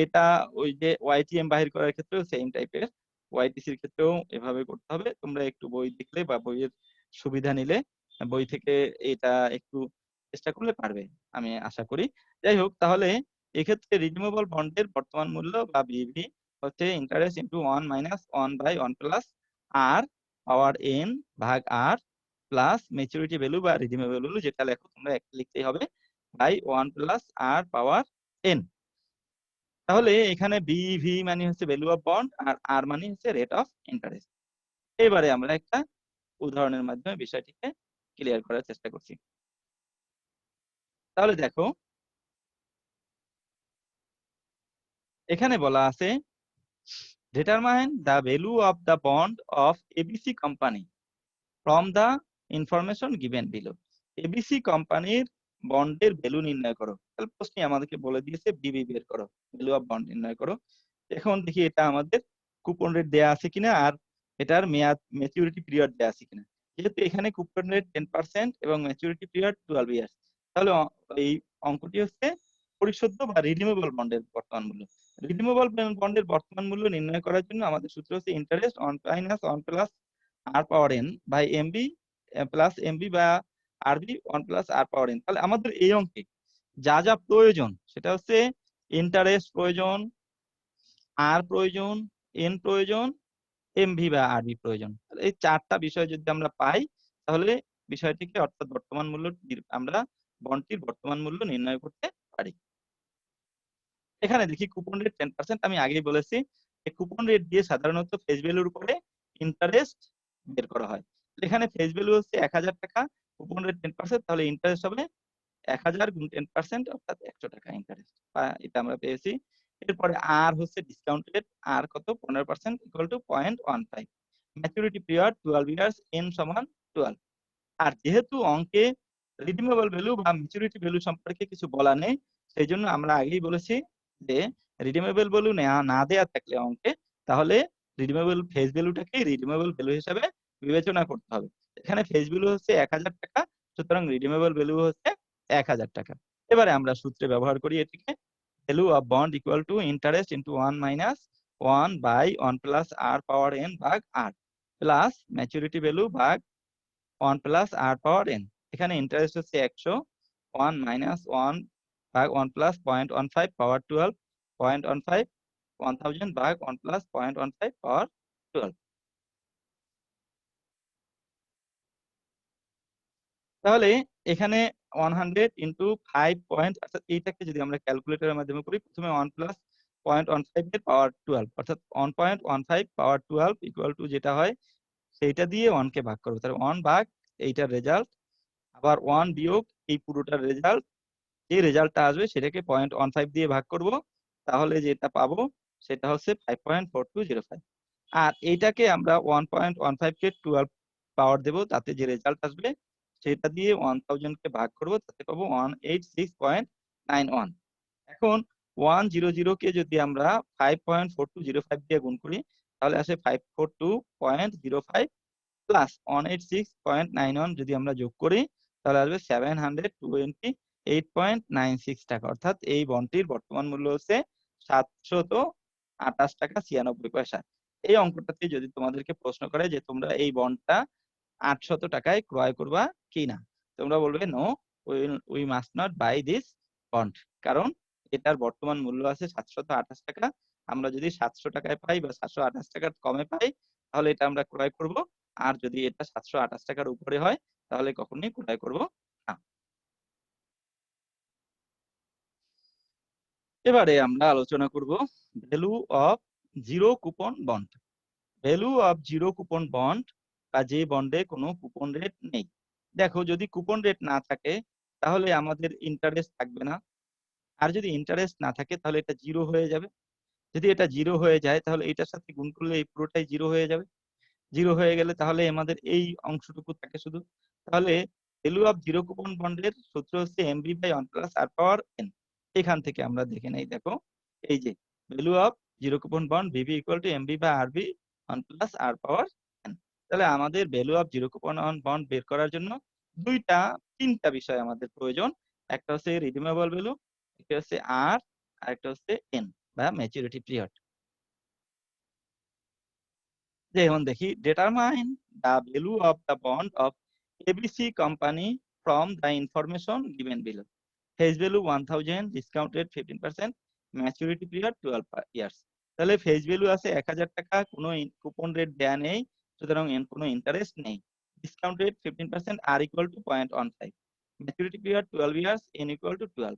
এটা ওই যে ওয়াইটিএম বাহির করার ক্ষেত্রেও সেম টাইপের, ওয়াইটিসির ক্ষেত্রেও এভাবে করতে হবে। তোমরা একটু বই দেখলে বা বইয়ের সুবিধা নিলে বই থেকে এটা একটু চেষ্টা করলে পারবে, আমি আশা করি। যাই হোক, তাহলে এক্ষেত্রে রিডিমেবল বন্ডের বর্তমান মূল্য বা বিভি হচ্ছে interest into 1 minus 1 by 1 plus r power n ভাগ আর প্লাস ম্যাচুরিটি ভ্যালু বা রিডিমেবল ভ্যালু, যেটা লেখো তোমরা একটা লিখতেই হবে, by 1 plus r power n. তাহলে এখানে বিভি মানে হচ্ছে ভ্যালু অফ বন্ড আর আর মানে হচ্ছে রেট অফ ইন্টারেস্ট। এবারে আমরা একটা উদাহরণের মাধ্যমে বিষয়টিকে ক্লিয়ার করার চেষ্টা করছি। তাহলে দেখো, এখানে বলা আছে determine the value of the bond of ABC company from the information given below. ABC কোম্পানির বন্ডের ভ্যালু নির্ণয় করো। তাহলে প্রশ্নে আমাদেরকে বলে দিয়েছে বিবি বের করো, ভ্যালু অফ বন্ড নির্ণয় করো। এখন দেখি এটা আমাদের কুপন রেট দেয়া আছে কিনা আর এটার মেয়াদ ম্যাচুরিটি পিরিয়ড দেয়া আছে কিনা। যেহেতু এখানে কুপন রেট 10% এবং ম্যাচুরিটি পিরিয়ড 12 ইয়ার্স, তাহলে এই অঙ্কটি হচ্ছে পরিশোধ্য বা রিডিমেবল বন্ডের বর্তমান মূল্য। রিডিমেবল বন্ডের বর্তমান মূল্য নির্ণয় করার জন্য আমাদের সূত্র হচ্ছে interest 1 minus 1 plus r power n by MB plus MB বা RB 1 plus r power n. তাহলে আমাদের এই অঙ্কে যা যা প্রয়োজন সেটা হচ্ছে ইন্টারেস্ট প্রয়োজন, আর প্রয়োজন, এন প্রয়োজন এমভি বা আরবি প্রয়োজন। তাহলে এই 4টা বিষয় যদি আমরা পাই তাহলে বিষয়টিকে অর্থাৎ বর্তমান মূল্য আমরা বন্ডটির বর্তমান মূল্য নির্ণয় করতে পারি। এখানে দেখি কুপন রেট 10%। আমি আগেই বলেছি এই কুপন রেট দিয়ে সাধারণত ফেস ভ্যালুর উপরে ইন্টারেস্ট বের করা হয়। এখানে ফেস ভ্যালু হচ্ছে ৳১,০০০, কুপন রেট 10%, তাহলে ইন্টারেস্ট হবে ১,০০০ গুণ 10% অর্থাৎ ৳১০০ ইন্টারেস্ট। এটা আমরা পেয়েছি। এরপরে আর হচ্ছে ডিসকাউন্ট রেট, আর কত 15% equal to 0.15। Maturity period 12 years, n সমান 12। আর যেহেতু অঙ্কে রিডিমেবল ভ্যালু বা ম্যাচুরিটি ভ্যালু সম্পর্কে কিছু বলা নেই, সেইজন্য আমরা আগেই বলেছি যে রিডিমেবল ভ্যালু না দেয়া থাকলে অঙ্কে তাহলে রিডিমেবল ফেস ভ্যালুটাকে রিডিমেবল ভ্যালু হিসেবে বিবেচনা করতে হবে। এখানে ফেস ভ্যালু হচ্ছে ৳১,০০০, সুতরাং রিডিমেবল ভ্যালু হচ্ছে ৳১,০০০। এবারে আমরা সূত্রে ব্যবহার করি এটিকে। Value of bond equal to interest into 1 minus 1 by 1 plus r power n ভাগ r প্লাস ম্যাচুরিটি ভ্যালু ভাগ 1 প্লাস r পাওয়ার n। এখানে ইন্টারেস্ট হচ্ছে 100, 1 মাইনাস 1 ভাগ 1 প্লাস 0.15 পাওয়ার 12, 0.15 1000 ভাগ 1 প্লাস 0.15 পাওয়ার 12। তাহলে এখানে 100 ইনটু 5 পয়েন্ট, অর্থাৎ এইটাকে যদি আমরা ক্যালকুলেটরের মাধ্যমে করি, প্রথমে 1 প্লাস 0.15 এর পাওয়ার 12 অর্থাৎ 1.15 পাওয়ার 12 ইকুয়াল টু যেটা হয় সেইটা দিয়ে 1 কে ভাগ করব। তাহলে 1 ভাগ এইটার রেজাল্ট, আবার 1 বিয়োগ এই পুরোটার রেজাল্ট, যে রেজাল্টটা আসবে সেটাকে 0.15 দিয়ে ভাগ করব, তাহলে যেটা পাবো সেটা হচ্ছে 5.4205। আর এইটাকে আমরা 1.15 কে 12 পাওয়ার দেব, তাতে যে রেজাল্ট আসবে সেটা দিয়ে 1000 কে ভাগ করব, তাতে পাবো 186.91। এখন 100 কে যদি আমরা 5.4205 দিয়ে গুণ করি তাহলে আসে 542.05 প্লাস 186.91 যদি আমরা যোগ করি তাহলে আসবে 728.96 টাকা। অর্থাৎ এই বন্ডটির বর্তমান মূল্য হচ্ছে ৳728.96। এই অঙ্কটাতে যদি তোমাদেরকে প্রশ্ন করে যে তোমরা এই বন্ডটা ৳800 ক্রয় করবা কিনা, তোমরা বলবে no, we must not buy this bond. কারণ এটার বর্তমান মূল্য আছে ৳728। আমরা যদি ৳700 পাই বা ৳728 কমে পাই তাহলে এটা আমরা ক্রয় করব। আর যদি এটা ৳728 উপরে হয় তাহলে কখনোই ক্রয় করব না। এবারে আমরা আলোচনা করব value of zero coupon bond. Value of zero coupon bond বা যে বন্ডে কোনো কুপন রেট নেই। দেখো যদি কুপন রেট না থাকে তাহলে আমাদের ইন্টারেস্ট থাকবে না। আর যদি ইন্টারেস্ট না থাকে তাহলে এটা জিরো হয়ে যাবে। যদি এটা জিরো হয়ে যায় তাহলে এটার সাথে গুণ করলে এই পুরোটাই জিরো হয়ে যাবে। জিরো হয়ে গেলে তাহলে আমাদের এই অংশটুকু থাকে শুধু। তাহলে ভ্যালু অফ জিরো কুপন বন্ডের সূত্র হচ্ছে MB by 1 plus r power n. এখান থেকে আমরা দেখে নেই, দেখো এই যে value of zero coupon bond VV equal to MB by RB 1 plus r power n. তাহলে আমাদের value of zero coupon bond বের করার জন্য তিনটা বিষয় আমাদের প্রয়োজন। একটা হচ্ছে রিডিমেবল ভ্যালু, একটা হচ্ছে আর, আরেকটা হচ্ছে এন বা ম্যাচুরিটি পিরিয়ড। যেমন দেখি determine the value of the bond of ABC company from the information given below. Face value 1000, discount rate 15%, maturity period 12 years. তাহলে ফেস ভ্যালু আছে ৳১,০০০, কোনো কুপন রেট দেয়া নেই, সুতরাং কোনো ইন্টারেস্ট নেই। Discount rate 15%, r equal to 0.15। Maturity period 12 years, n equal to 12।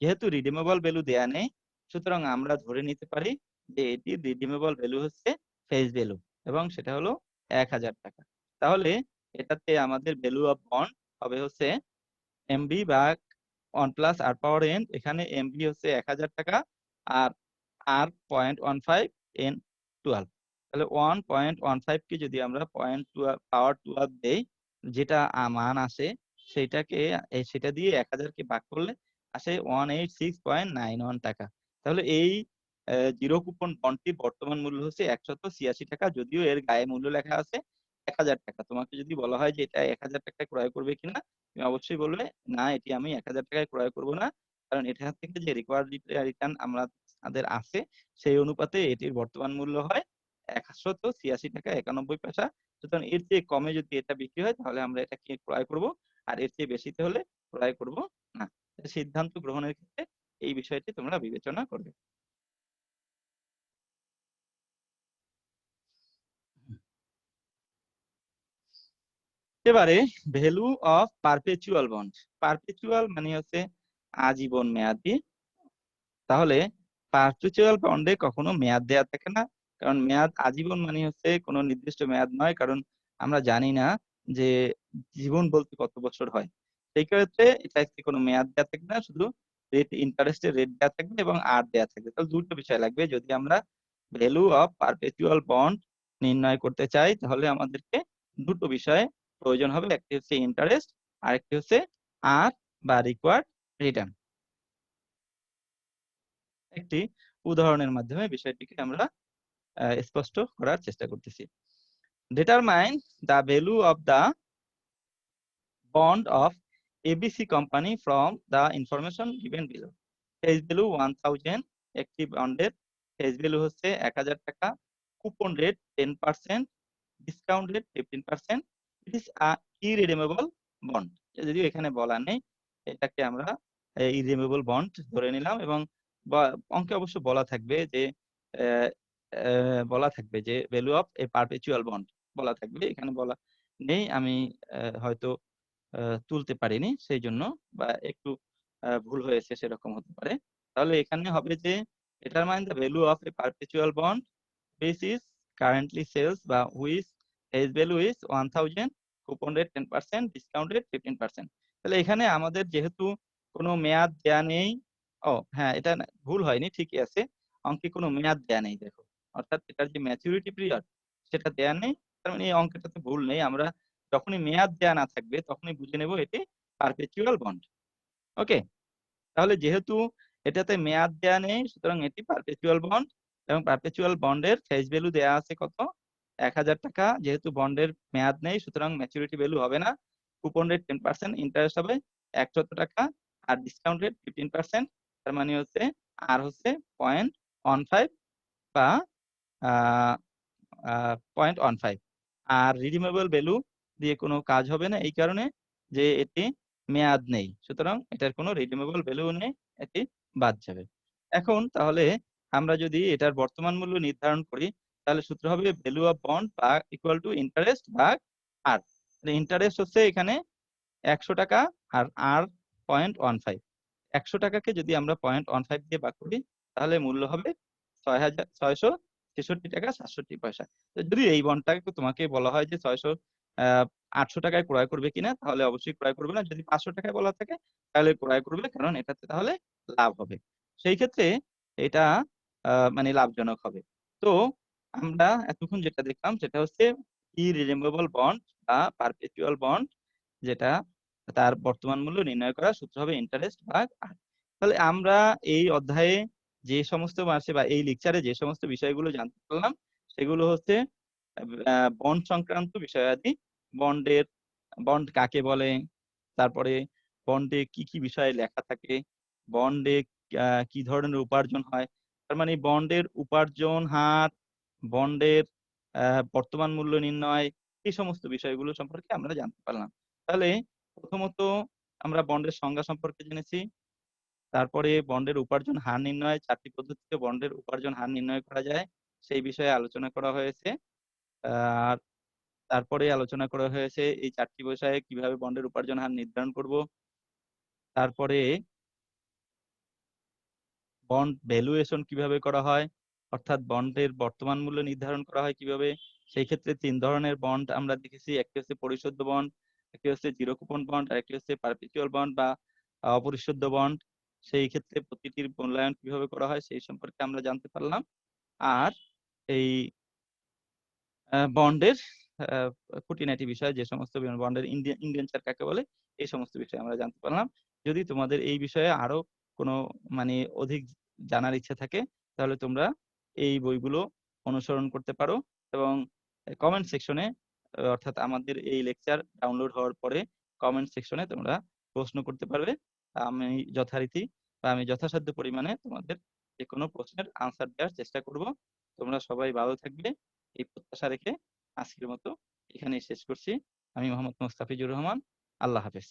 যেহেতু রিডিমেবল ভ্যালু দেয়া নেই সুতরাং আমরা ধরে নিতে পারি যে এটির রিডিমেবল ভ্যালু হচ্ছে ফেস ভ্যালু এবং সেটা হলো ৳১,০০০। তাহলে এটাতে আমাদের ভ্যালু অফ বন্ড হবে হচ্ছে এমবি ভাগ 1 প্লাস আর পাওয়ার এন। এখানে এমবি হচ্ছে ৳১,০০০ আর আর 0.15, এন 12। তাহলে 1.15 কে যদি আমরা 0.12 পাওয়ার 12 দেই, যেটা মান আসে সেটাকে সেটা দিয়ে ১,০০০ কে ভাগ করলে আসে 186.91 টাকা। তাহলে এই জিরো কুপন বন্ডটির বর্তমান মূল্য হচ্ছে ৳১৮৬ যদিও এর গায়ে মূল্য লেখা আছে ৳১,০০০। তোমাকে যদি বলা হয় যে এটা ৳১,০০০ ক্রয় করবে কিনা, তুমি অবশ্যই বলবে না, এটি আমি ৳১,০০০ ক্রয় করব না। কারণ এটা থেকে যে রিকোয়ার্ড রিটার্ন আমাদের আছে সেই অনুপাতে এটির বর্তমান মূল্য হয় ৳১৮৮৬.৯১। সুতরাং এর চেয়ে কমে যদি এটা বিক্রি হয় তাহলে আমরা এটাকে ক্রয় করব। আর এর চেয়ে বেশিতে হলে ক্রয় করব না। সিদ্ধান্ত গ্রহণের ক্ষেত্রে এই বিষয়টি তোমরা বিবেচনা করবে। এবারে value of perpetual bond. Perpetual মানে হচ্ছে আজীবন মেয়াদি। তাহলে পারপেচুয়াল বন্ডে কখনো মেয়াদ দেয়া থাকে না, কারণ মেয়াদ আজীবন মানে হচ্ছে কোনো নির্দিষ্ট মেয়াদ নয়, কারণ আমরা জানি না যে জীবন বলতে কত বছর হয়। সেই ক্ষেত্রে এটাতে কোনো মেয়াদ দেয়া থাকবে না, শুধু রেট, ইন্টারেস্টের রেট দেয়া থাকবে এবং আর দেয়া থাকবে। তাহলে দুটো বিষয় লাগবে যদি আমরা ভ্যালু অফ পারপেচুয়াল বন্ড নির্ণয় করতে চাই, তাহলে আমাদেরকে দুটো বিষয়ে প্রয়োজন হবে, একটি হচ্ছে ইন্টারেস্ট, আরেকটি হচ্ছে আর বা রিকোয়ার্ড রিটার্ন। একটি উদাহরণের মাধ্যমে বিষয়টিকে আমরা স্পষ্ট করার চেষ্টা করতেছি। Determine the value of the bond of ABC company from the information given below. Face value 1000, একটি বন্ডের ফেস ভ্যালু হচ্ছে 1000 টাকা, coupon rate 10%, discount rate 15%, it is a irredeemable bond. যদিও এখানে বলা নেই, এটাকে আমরা ইরিডিমেবল বন্ড ধরে নিলাম এবং অঙ্কে অবশ্য বলা থাকবে যে value of A perpetual bond বলা থাকবে, এখানে বলা নেই, আমি হয়তো তুলতে পারিনি সেই জন্য, বা একটু ভুল হয়েছে সেরকম হতে পারে। তাহলে এখানে হবে যে determine the value of A perpetual bond which is currently sales বা which face value is 1000, coupon rate 10%, discount rate 15%। তাহলে এখানে আমাদের যেহেতু কোনো মেয়াদ দেয়া নেই, হ্যাঁ, এটা ভুল হয়নি, ঠিকই আছে, অঙ্কে কোনো মেয়াদ দেয়া নেই দেখো, অর্থাৎ এটার যে ম্যাচুরিটি পিরিয়ড সেটা দেয়া নেই, তার মানে এই অঙ্কটাতে ভুল নেই। আমরা যখনই মেয়াদ দেয়া না থাকবে তখনই বুঝে নেব এটি পারপেচুয়াল বন্ড। ওকে, তাহলে যেহেতু এটাতে মেয়াদ দেয়া নেই, সুতরাং এটি পারপেচুয়াল বন্ড এবং পারপেচুয়াল বন্ডের ফেস ভ্যালু দেয়া আছে কত? 1000 টাকা। যেহেতু বন্ডের মেয়াদ নেই, সুতরাং ম্যাচুরিটি ভ্যালু হবে না। কুপন রেট 10%, ইন্টারেস্ট হবে 100 টাকা, আর ডিসকাউন্ট রেট 15%। তার মানে হচ্ছে আর হচ্ছে 0.15 বা 0.15। আর রিডিমেবল ভ্যালু দিয়ে কোনো কাজ হবে না, এই কারণে যে এটি মেয়াদ নেই, সুতরাং এটার কোনো রিডিমেবল ভ্যালু নেই, এটি বাদ যাবে। এখন তাহলে আমরা যদি এটার বর্তমান মূল্য নির্ধারণ করি, তাহলে সূত্র হবে ভ্যালু অফ বন্ড বা ইকুয়াল টু ইন্টারেস্ট ভাগ আর। ইন্টারেস্ট হচ্ছে এখানে 100 টাকা আর 0.15। 100 টাকাকে যদি আমরা 0.15 দিয়ে ভাগ করি, তাহলে মূল্য হবে 6,663 টাকা 67 পয়সা। তো যদি এই বন্ডটাকে তোমাকে বলা হয় যে 800 টাকায় ক্রয় করবে কিনা, তাহলে অবশ্যই ক্রয় করবে না। যদি 500 টাকায় বলা থাকে তাহলে ক্রয় করবে, কারণ এটাতে তাহলে লাভ হবে। সেই ক্ষেত্রে এটা মানে লাভজনক হবে। তো আমরা এতক্ষণ যেটা দেখলাম সেটা হচ্ছে ইরিডিমেবল বন্ড বা পারপেচুয়াল বন্ড, যেটা তার বর্তমান মূল্য নির্ণয় করার সূত্র হবে ইন্টারেস্ট ভাগ আর। তাহলে আমরা এই অধ্যায়ে যে সমস্ত মাসে বা এই লেকচারে যে সমস্ত বিষয়গুলো জানতে পারলাম, সেগুলো হচ্ছে বন্ড সংক্রান্ত বিষয়াদি। বন্ড কাকে বলে, তারপরে বন্ডে কি কি বিষয়ে লেখা থাকে, বন্ডে কি ধরনের উপার্জন হয়, তার মানে বন্ডের উপার্জন হার, বন্ডের বর্তমান মূল্য নির্ণয়, এই সমস্ত বিষয়গুলো সম্পর্কে আমরা জানতে পারলাম। তাহলে প্রথমত আমরা বন্ডের সংজ্ঞা সম্পর্কে জেনেছি, তারপরে বন্ডের উপার্জন হার নির্ণয়, 4টি পদ্ধতিতে বন্ডের উপার্জন হার নির্ণয় করা যায় সেই বিষয়ে আলোচনা করা হয়েছে। আর তারপরে আলোচনা করা হয়েছে এই 4টি বিষয়ে কিভাবে বন্ডের উপার্জন হার নির্ধারণ করব। তারপরে বন্ড ভ্যালুয়েশন কিভাবে করা হয়, অর্থাৎ বন্ডের বর্তমান মূল্য নির্ধারণ করা হয় কিভাবে। সেই ক্ষেত্রে 3 ধরনের বন্ড আমরা দেখেছি, একটি হচ্ছে পরিশোধ্য বন্ড, একটি হচ্ছে জিরো কুপন বন্ড, আর একটি হচ্ছে পারপেচুয়াল বন্ড বা অপরিশোধ্য বন্ড। সেই ক্ষেত্রে প্রতিটির মূল্যায়ন কিভাবে করা হয় সেই সম্পর্কে আমরা জানতে পারলাম। আর এই বন্ডের খুঁটিনাটি বিষয়, যে সমস্ত বন্ডের ইনডেনচার কাকে বলে, এই সমস্ত বিষয় আমরা জানতে পারলাম। যদি তোমাদের এই বিষয়ে আরো কোনো মানে অধিক জানার ইচ্ছা থাকে, তাহলে তোমরা এই বইগুলো অনুসরণ করতে পারো এবং কমেন্ট সেকশনে, অর্থাৎ আমাদের এই লেকচার ডাউনলোড হওয়ার পরে কমেন্ট সেকশনে তোমরা প্রশ্ন করতে পারবে। আমি যথারীতি বা আমি যথাসাধ্য পরিমাণে তোমাদের যে কোনো প্রশ্নের আনসার দেওয়ার চেষ্টা করব। তোমরা সবাই ভালো থাকবে, এই প্রত্যাশা রেখে আজকের মতো এখানেই শেষ করছি। আমি মোহাম্মদ মোস্তাফিজুর রহমান। আল্লাহ হাফেজ।